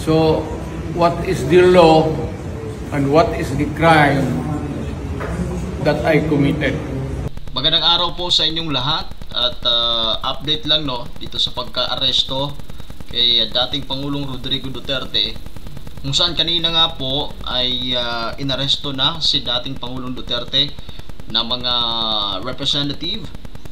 So, what is the law and what is the crime that I committed? Magandang araw po sa inyong lahat at update lang dito sa pagka-aresto kay dating Pangulong Rodrigo Duterte, kung saan kanina nga po ay inaresto na si dating Pangulong Duterte na mga representative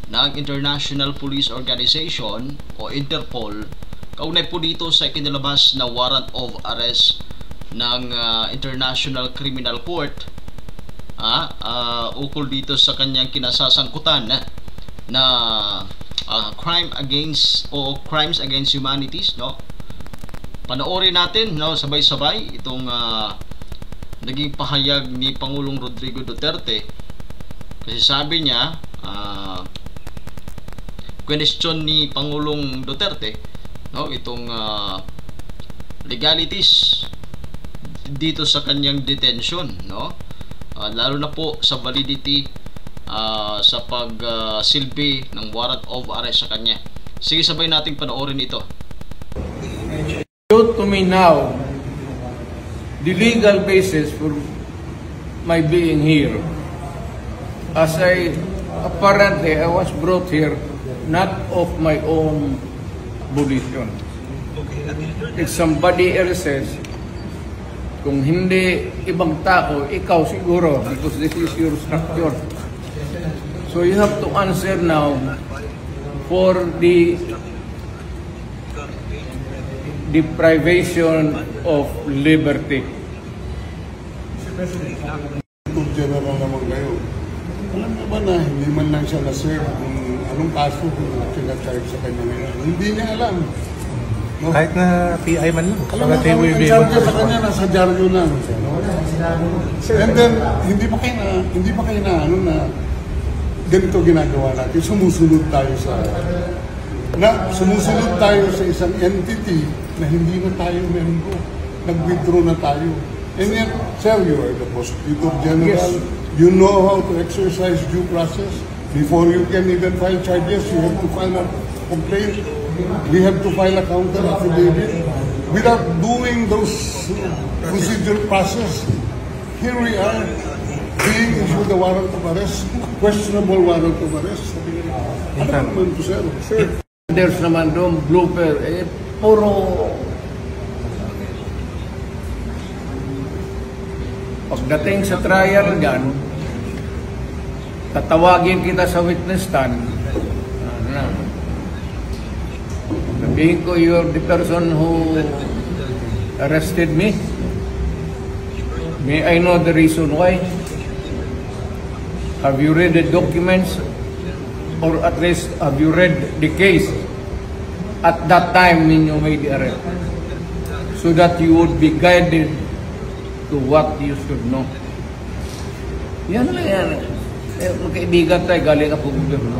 ng International Police Organization o Interpol kaugnay po dito sa ikinilabas na warrant of arrest ng International Criminal Court ukol dito sa kanyang kinasasangkutan na crimes against humanities. Panoorin natin sabay-sabay itong naging pahayag ni Pangulong Rodrigo Duterte, kasi sabi niya question ni Pangulong Duterte itong legalities dito sa kanyang detention, lalo na po sa validity sa pagsilbi ng warrant of arrest sa kanya. Sige, sabay nating panoorin ito. To me now, the legal basis for my being here, as apparently I was brought here not of my own volition. If somebody else says, kung hindi ibang tao, ikaw siguro, because this is your structure. So you have to answer now for the deprivation of liberty. Kung general naman kayo, alam mo ba na hindi man lang siya na-serve kung anong kaso kung sinacharge sa kanya ngayon? Hindi niya alam. Kahit na PI man lang. Alam mo, ang charge sa kanya nasa dyaryo lang. And then, hindi pa kayo na ganito ginagawa natin. Sumusunod tayo sa isang entity na hindi na tayo member. Nag-withdraw na tayo. And yet, sir, you are the Prosecutor General. Yes. You know how to exercise due process. Before you can even file charges, you have to file a complaint. We have to file a counter affidavit. Without doing those procedural process, here we are being issued a warrant of arrest, questionable warrant of arrest. Ano naman po, sir? There's naman doon blooper, puro pagdating sa trial gan, tatawagin kita sa witness stand. Sabihin ko, you're the person who arrested me. May I know the reason why? Have you read the documents? Or at least, have you read the case at that time when you made the arrest? So that you would be guided to what you should know. Yan lang yan. Kaibigan tayo, galing ako gobyerno.